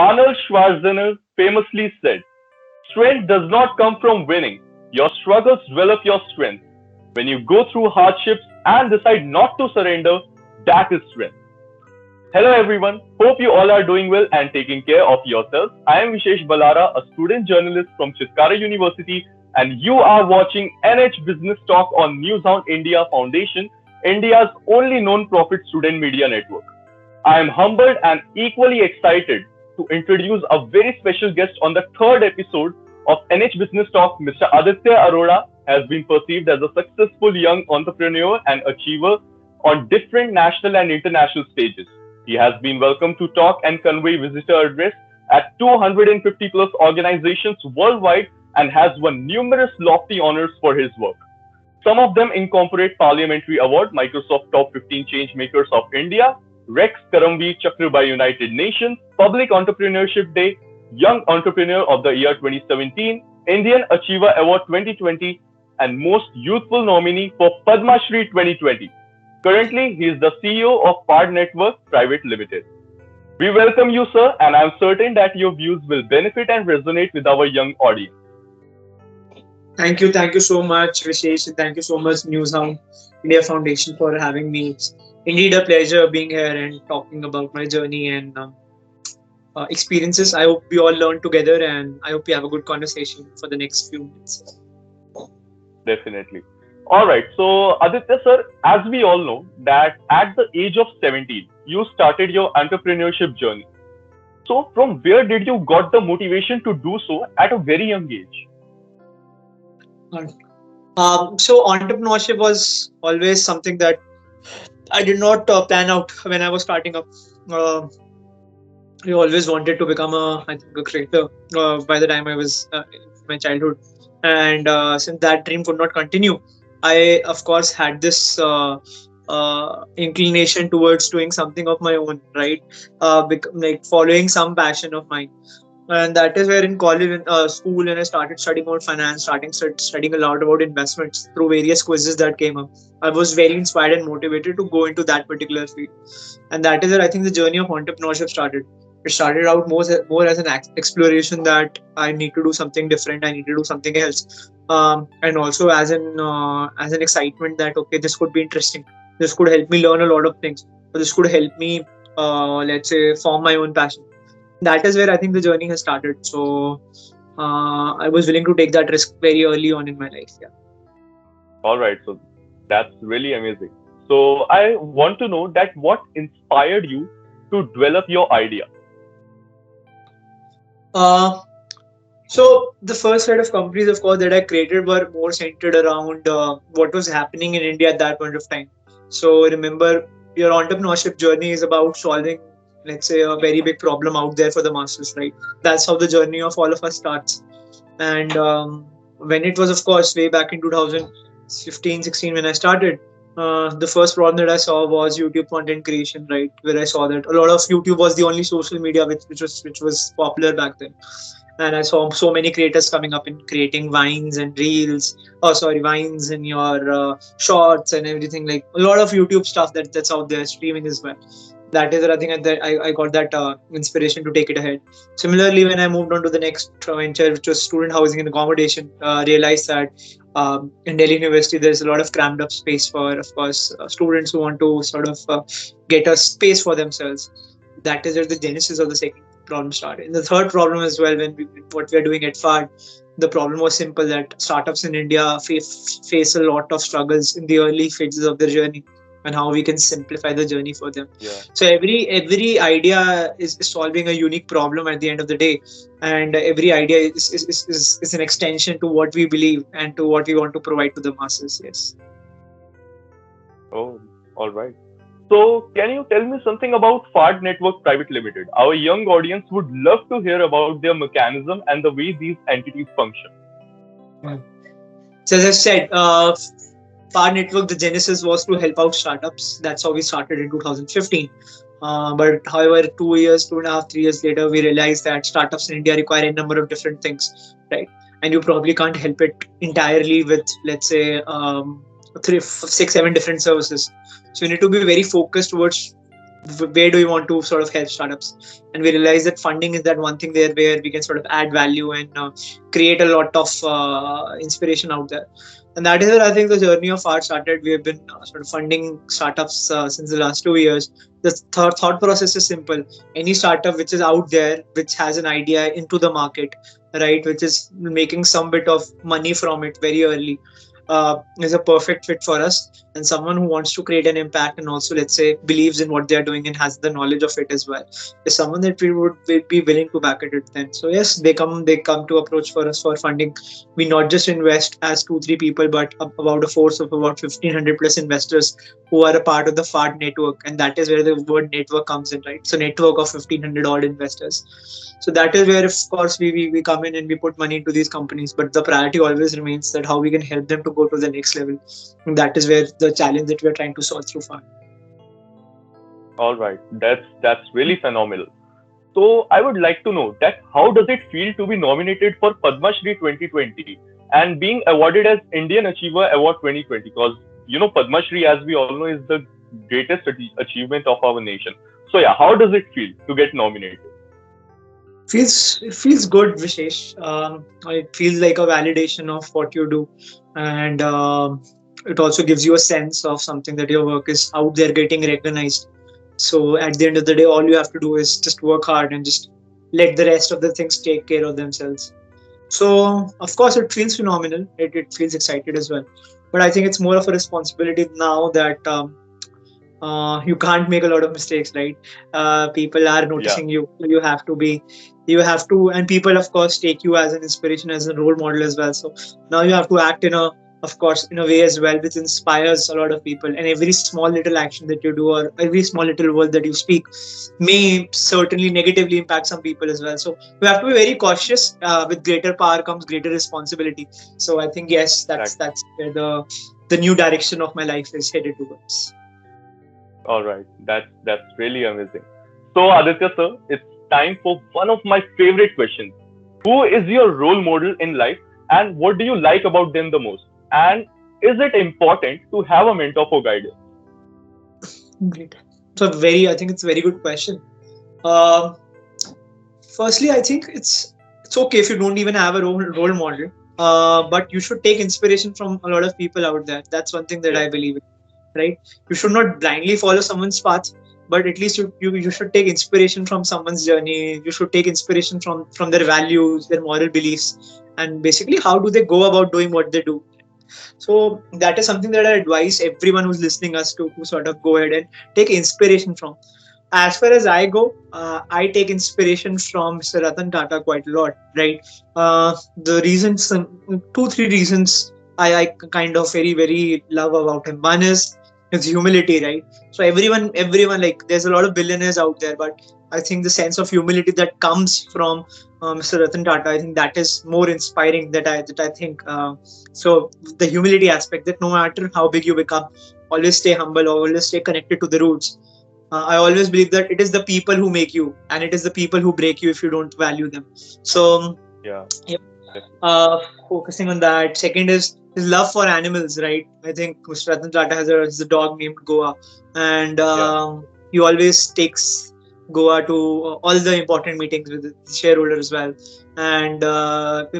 Arnold Schwarzenegger famously said, strength does not come from winning. Your struggles develop your strength. When you go through hardships and decide not to surrender, that is strength. Hello everyone, hope you all are doing well and taking care of yourselves. I am Vishesh Balhara, a student journalist from Kurukshetra University, and you are watching NH Business Talk on Newsound India Foundation, India's only non-profit student media network. I am humbled and equally excited to introduce a very special guest on the third episode of NH Business Talk. Mr. Aditya Arora has been perceived as a successful young entrepreneur and achiever on different national and international stages. He has been welcomed to talk and convey visitor address at 250 plus organizations worldwide and has won numerous lofty honors for his work. Some of them incorporate Parliamentary Award, Microsoft Top 15 Change Makers of India, Rex Karamveer Chakra by United Nations, Public Entrepreneurship Day, Young Entrepreneur of the Year 2017, Indian Achiever Award 2020, and Most Youthful Nominee for Padma Shree 2020. Currently, he is the CEO of Faad Network Private Limited. We welcome you, sir, and I am certain that your views will benefit and resonate with our young audience. Thank you so much, Vishesh, and thank you so much, Newsound India Foundation, for having me. It's indeed a pleasure being here and talking about my journey and experiences. I hope we all learn together, and I hope we have a good conversation for the next few minutes. Definitely. All right. So, Aditya, sir, as we all know that at the age of 17, you started your entrepreneurship journey. So, from where did you got the motivation to do so at a very young age? So entrepreneurship was always something that I did not plan out when I was starting up. I always wanted to become a creator by the time I was in my childhood, and since that dream could not continue, I of course had this inclination towards doing something of my own, right? Like following some passion of mine. And that is where in college, school, when I started studying about finance, studying a lot about investments through various quizzes that came up, I was very inspired and motivated to go into that particular field. And that is where I think the journey of entrepreneurship started. It started out more as an exploration that I need to do something different, I need to do something else, and also as an excitement that okay, this could be interesting, this could help me learn a lot of things, or this could help me, let's say, form my own passion. That is where I think the journey has started. So I was willing to take that risk very early on in my life. Yeah. All right. So, that's really amazing. So, I want to know that what inspired you to develop your idea? So the first set of companies, of course, that I created were more centered around what was happening in India at that point of time. So remember, your entrepreneurship journey is about solving, let's say, a very big problem out there for the masses, right? That's how the journey of all of us starts. And when it was, of course, way back in 2015-16 when I started, the first problem that I saw was YouTube content creation, right? Where I saw that a lot of YouTube was the only social media which was popular back then. And I saw so many creators coming up and creating vines and reels, vines and your shorts and everything, like a lot of YouTube stuff that's out there streaming as well. That is, I think, I got that inspiration to take it ahead. Similarly, when I moved on to the next venture, which was student housing and accommodation, realized that in Delhi University, there's a lot of crammed up space for, of course, students who want to sort of get a space for themselves. That is where the genesis of the second problem started. And the third problem as well, what we are doing at Faad, the problem was simple, that startups in India face a lot of struggles in the early phases of their journey, and how we can simplify the journey for them. Yeah. So every idea is solving a unique problem at the end of the day, and every idea is an extension to what we believe and to what we want to provide to the masses. Yes. Oh, all right. So, can you tell me something about Faad Network Private Limited? Our young audience would love to hear about their mechanism and the way these entities function. So as I said, Faad Network, the genesis was to help out startups. That's how we started in 2015. But however, 2.5, 3 years later, we realized that startups in India require a number of different things, right? And you probably can't help it entirely with, let's say, 3, 6, 7 different services. So you need to be very focused towards where do you want to sort of help startups? And we realized that funding is that one thing there where we can sort of add value and create a lot of inspiration out there. And that is where I think the journey of art started. We have been sort of funding startups since the last 2 years. The thought process is simple. Any startup which is out there, which has an idea into the market, right, which is making some bit of money from it very early, is a perfect fit for us. And someone who wants to create an impact and also, let's say, believes in what they're doing and has the knowledge of it as well, is someone that we be willing to back at it then. So yes, they come to approach for us for funding. We not just invest as 2-3 people, but about a force of about 1,500 plus investors who are a part of the Faad network, and that is where the word network comes in, right? So network of 1,500 odd investors. So that is where, of course, we come in and we put money into these companies, but the priority always remains that how we can help them to go to the next level. And that is where the challenge that we are trying to solve through Faad. All right, that's really phenomenal. So I would like to know that how does it feel to be nominated for Padma Shri 2020 and being awarded as Indian Achiever Award 2020? Because Padma Shri, as we all know, is the greatest achievement of our nation. So yeah, how does it feel to get nominated? It feels good, Vishesh. It feels like a validation of what you do, and it also gives you a sense of something that your work is out there getting recognized. So at the end of the day, all you have to do is just work hard and just let the rest of the things take care of themselves. So of course, it feels phenomenal. It feels excited as well, but I think it's more of a responsibility now that you can't make a lot of mistakes, right? People are Yeah, noticing you. You have to, and people, of course, take you as an inspiration, as a role model as well. So now you have to act of course, in a way as well, which inspires a lot of people. And every small little action that you do, or every small little word that you speak, may certainly negatively impact some people as well. So you have to be very cautious. With greater power comes greater responsibility. So I think yes, that's exactly. that's where the new direction of my life is headed towards. All right, that's really amazing. So Aditya sir, it's time for one of my favorite questions. Who is your role model in life, and what do you like about them the most? And is it important to have a mentor for guidance? Great. I think it's a very good question. Um, Firstly, I think it's okay if you don't even have a role model, but you should take inspiration from a lot of people out there. That's one thing that Yes, I believe in, right? You should not blindly follow someone's path, but at least you should take inspiration from someone's journey. You should take inspiration from their values, their moral beliefs, and basically how do they go about doing what they do. So that is something that I advise everyone who's listening us to sort of go ahead and take inspiration from. As far as I go, I take inspiration from Mr. Ratan Tata quite a lot, right? The reasons, 2-3 reasons I kind of very, very love about him. One is his humility, right? So everyone, like, there's a lot of billionaires out there, but I think the sense of humility that comes from Mr. Ratan Tata, I think that is more inspiring. That I think. So the humility aspect, that no matter how big you become, always stay humble, always stay connected to the roots. I always believe that it is the people who make you, and it is the people who break you if you don't value them. So, yeah, yeah, definitely. focusing on that. Second is his love for animals, right? I think Mr. Ratan Tata has a dog named Goa, and Yeah, he always takes Goa to all the important meetings with the shareholder as well. And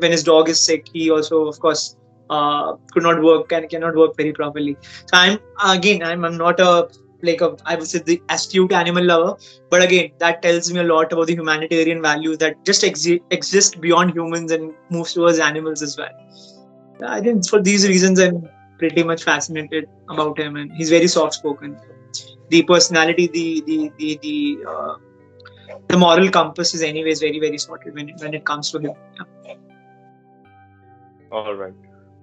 when his dog is sick, he also, of course, could not work and cannot work very properly. So I'm not a, like, a, I would say, the astute animal lover, but again, that tells me a lot about the humanitarian value that just exist beyond humans and moves towards animals as well. I think for these reasons, I'm pretty much fascinated about him, and he's very soft spoken. The personality, the moral compass is anyways very, very sorted when it comes to him. Yeah. all right.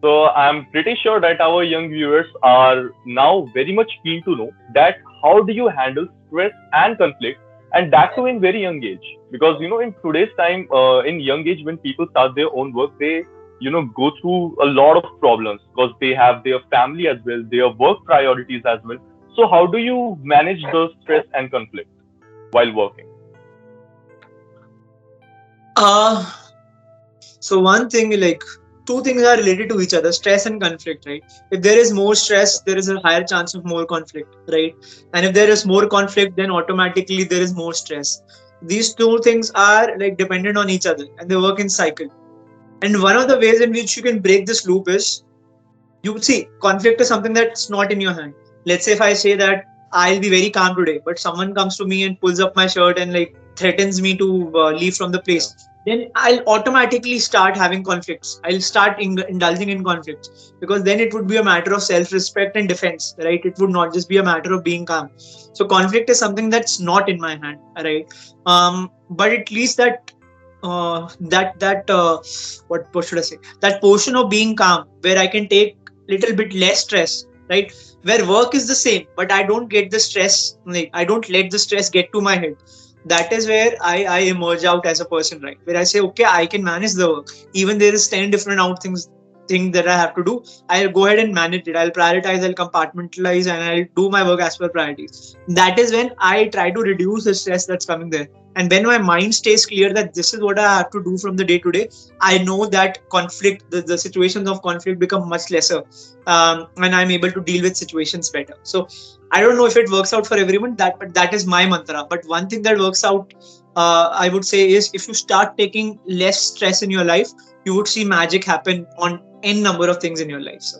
So I'm pretty sure that our young viewers are now very much keen to know that how do you handle stress and conflict, and that too in very young age? Because in today's time, in young age when people start their own work, they go through a lot of problems because they have their family as well, their work priorities as well. So how do you manage the stress and conflict while working? Uh, so one thing, like, two things are related to each other: stress and conflict, right? If there is more stress, there is a higher chance of more conflict, right? And if there is more conflict, then automatically there is more stress. These two things are like dependent on each other, and they work in cycle. And one of the ways in which you can break this loop is, you see, conflict is something that's not in your hand. Let's say if I say that I'll be very calm today, but someone comes to me and pulls up my shirt and like threatens me to leave from the Yeah. place, then I'll automatically start having conflicts. I'll start indulging in conflicts, because then it would be a matter of self-respect and defense, right? It would not just be a matter of being calm. So conflict is something that's not in my hand, right? But at least what should I say? That portion of being calm where I can take little bit less stress, right? Where work is the same, but I don't get the stress, like I don't let the stress get to my head. That is where I emerge out as a person, right? Where I say, okay, I can manage the work. Even there is 10 different thing that I have to do, I'll go ahead and manage it. I'll prioritize, I'll compartmentalize, and I'll do my work as per priorities. That is when I try to reduce the stress that's coming there. And when my mind stays clear that this is what I have to do from the day to day, I know that the situations of conflict become much lesser, and I'm able to deal with situations better. So I don't know if it works out for everyone, but that is my mantra. But one thing that works out, I would say, is if you start taking less stress in your life, you would see magic happen on n number of things in your life. So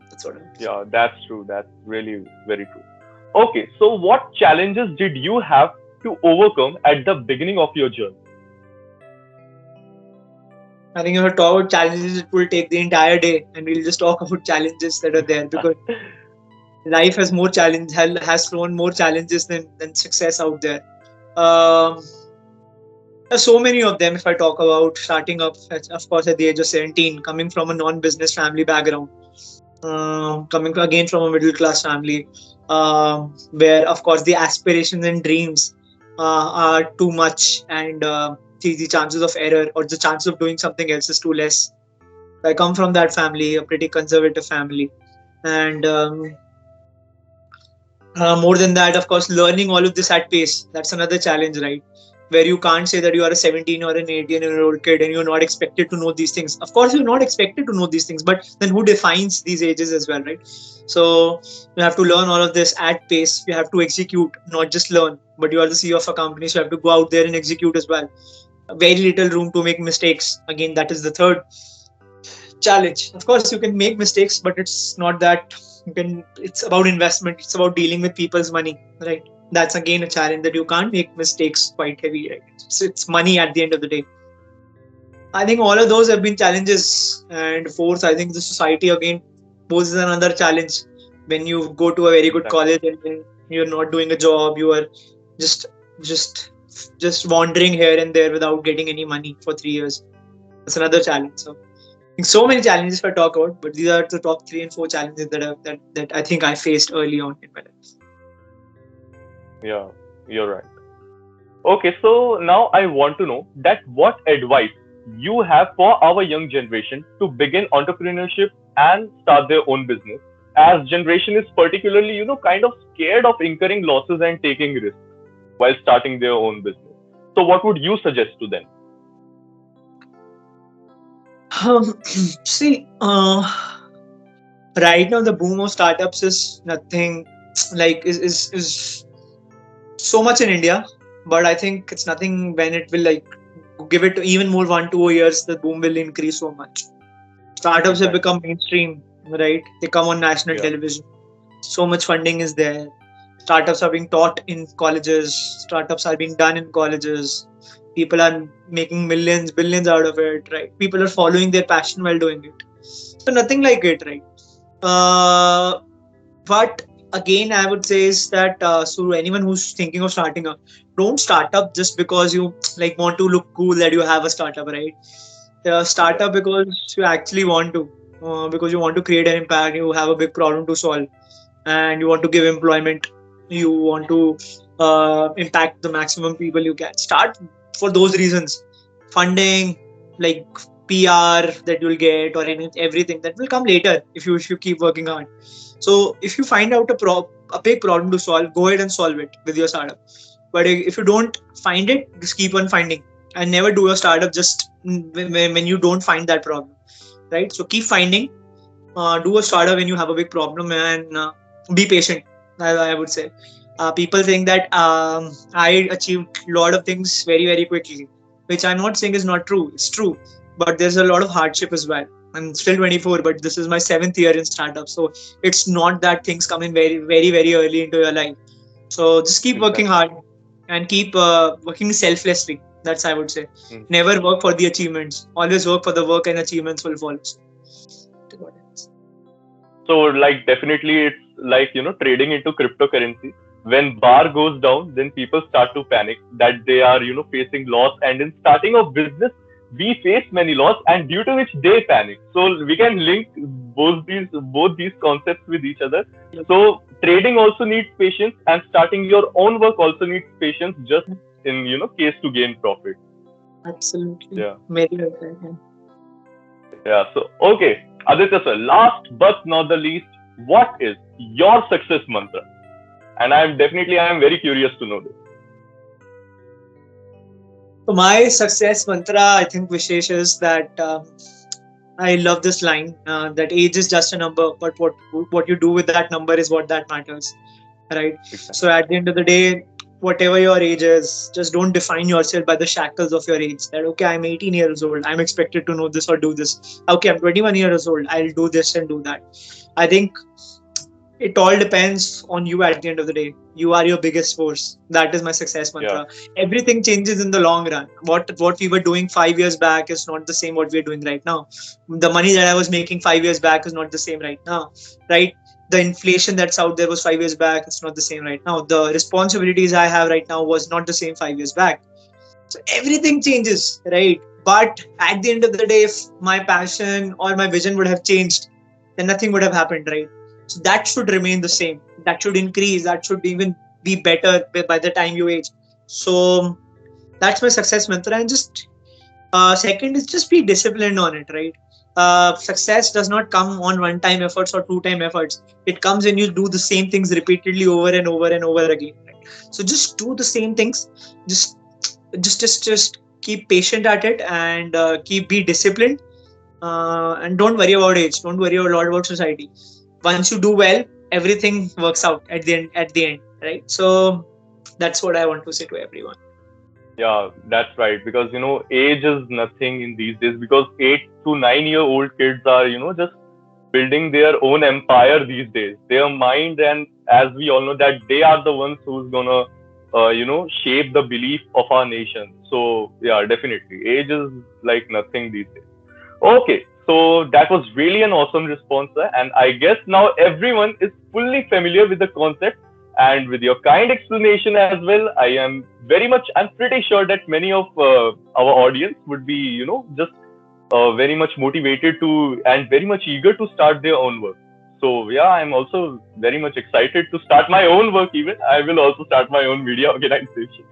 that's what I mean. Yeah, that's true. That's really very true. Okay, so what challenges did you have to overcome at the beginning of your journey? I think if I talk about challenges, it will take the entire day, and we'll just talk about challenges that are there, because life has has thrown more challenges than success out there. Um, there's so many of them. If I talk about starting up, of course, at the age of 17, coming from a non-business family background, coming again from a middle class family, where of course the aspirations and dreams are too much, and the chances of error or the chance of doing something else is too less. I come from that family, a pretty conservative family, and more than that, of course, learning all of this at pace, that's another challenge, right? Where you can't say that you are a 17 or an 18-year-old kid and you're not expected to know these things. Of course, you're not expected to know these things, but then who defines these ages as well, right? So you have to learn all of this at pace. You have to execute, not just learn, but you are the CEO of a company, so you have to go out there and execute as well. Very little room to make mistakes. Again, that is the third challenge. Of course, you can make mistakes, but it's not that you can. It's about investment. It's about dealing with people's money, right? That's again a challenge, that you can't make mistakes quite heavy, right? It's money at the end of the day. I think all of those have been challenges. And fourth, I think the society again poses another challenge. When you go to a very good college and then you're not doing a job, you are just just just wandering here and there without getting any money for 3 years. That's another challenge. So so many challenges if I talk about, but these are the top 3 and 4 challenges that I think I faced early on in my life. Yeah, you're right. Okay, so now I want to know that what advice you have for our young generation to begin entrepreneurship and start their own business, as generation is particularly, kind of scared of incurring losses and taking risks while starting their own business. So what would you suggest to them? See, right now the boom of startups is nothing like is so much in India, but I think it's nothing when it will like give it even more 1 2 years, the boom will increase so much. Startups have Exactly. become mainstream, right? They come on national Yeah. television. So much funding is there. Startups are being taught in colleges. Startups are being done in colleges. People are making millions, billions out of it, right? People are following their passion while doing it. So nothing like it, right? Uh, but again, I would say is that so anyone who's thinking of starting up, don't start up just because you like want to look cool that you have a startup, right? Start up Exactly. because you actually want to, because you want to create an impact. You have a big problem to solve, and you want to give employment. You want to impact the maximum people you can. Start for those reasons. Funding, like PR that you'll get, or everything that will come later if you keep working hard. So if you find out a big problem to solve, go ahead and solve it with your startup. But if you don't find it, just keep on finding, and never do a startup just when you don't find that problem, right? So keep finding, do a startup when you have a big problem, and be patient. I would say. People think that I achieved a lot of things very, very quickly, which I'm not saying is not true. It's true, but there's a lot of hardship as well. I'm still 24, but this is my 7th year in startup, so it's not that things come in very, very, very early into your life. So just keep working hard and keep working selflessly. That's I would say. Mm. Never work for the achievements. Always work for the work, and achievements will follow. So like definitely it's like trading into cryptocurrency. When bar goes down, then people start to panic that they are facing loss, and in starting of business we face many loss, and due to which they panic. So we can link both these concepts with each other. So trading also needs patience, and starting your own work also needs patience, just in case to gain profit. Absolutely. Yeah. Very well. Yeah. So okay, Aditya sir, last but not the least, what is your success mantra? And I am very curious to know this. So my success mantra, I think, Vishesh, is that I love this line that age is just a number, but what you do with that number is what that matters, right? Exactly. So at the end of the day, whatever your age is, just don't define yourself by the shackles of your age. That okay, I'm 18 years old, I'm expected to know this or do this. Okay, I'm 21 years old, I'll do this and do that. I think it all depends on you at the end of the day. You are your biggest force. That is my success mantra. Yeah. Everything changes in the long run. What we were doing 5 years back is not the same what we're doing right now. The money that I was making 5 years back is not the same right now, right? The inflation that's out there was 5 years back. It's not the same right now. The responsibilities I have right now was not the same 5 years back. So everything changes, right? But at the end of the day, if my passion or my vision would have changed, then nothing would have happened, right? So that should remain the same. That should increase. That should even be better by the time you age. So that's my success mantra. And just second is just be disciplined on it, right? Success does not come on one-time efforts or two-time efforts. It comes when you do the same things repeatedly over and over and over again. Right? So just do the same things. Just keep patient at it, and be disciplined. And don't worry about age. Don't worry a lot about society. Once you do well, everything works out at the end, right? So that's what I want to say to everyone. Yeah, that's right. Because age is nothing in these days. Because 8 to 9 year old kids are just building their own empire these days. Their mind, and as we all know, that they are the ones who's gonna shape the belief of our nation. So yeah, definitely, age is like nothing these days. Okay, so that was really an awesome response, sir. And I guess now everyone is fully familiar with the concept, and with your kind explanation as well. I'm pretty sure that many of our audience would be, just very much motivated to and very much eager to start their own work. So yeah, I'm also very much excited to start my own work. Even I will also start my own media organization.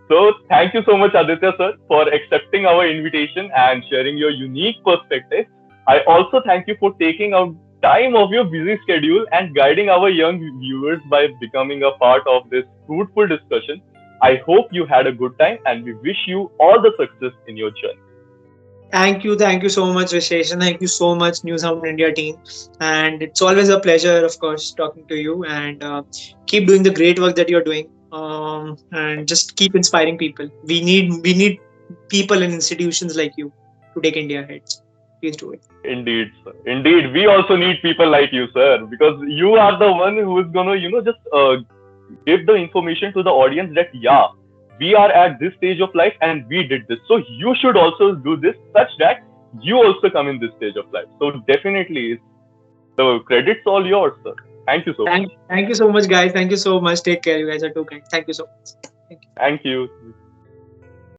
So thank you so much, Aditya sir, for accepting our invitation and sharing your unique perspective. I also thank you for taking out time of your busy schedule and guiding our young viewers by becoming a part of this fruitful discussion. I hope you had a good time, and we wish you all the success in your journey. Thank you so much, Vishesh, and thank you so much, New Sound India team. And it's always a pleasure, of course, talking to you. And keep doing the great work that you're doing, and just keep inspiring people. We need people and institutions like you to take India ahead. Please do it. Indeed, sir. Indeed, we also need people like you, sir, because you are the one who is gonna, just give the information to the audience that yeah, we are at this stage of life and we did this. So you should also do this, such that you also come in this stage of life. So definitely, the credit's all yours, sir. Thank you so much. Thank you so much, guys. Thank you so much. Take care. You guys are too kind. Thank you so much. Thank you.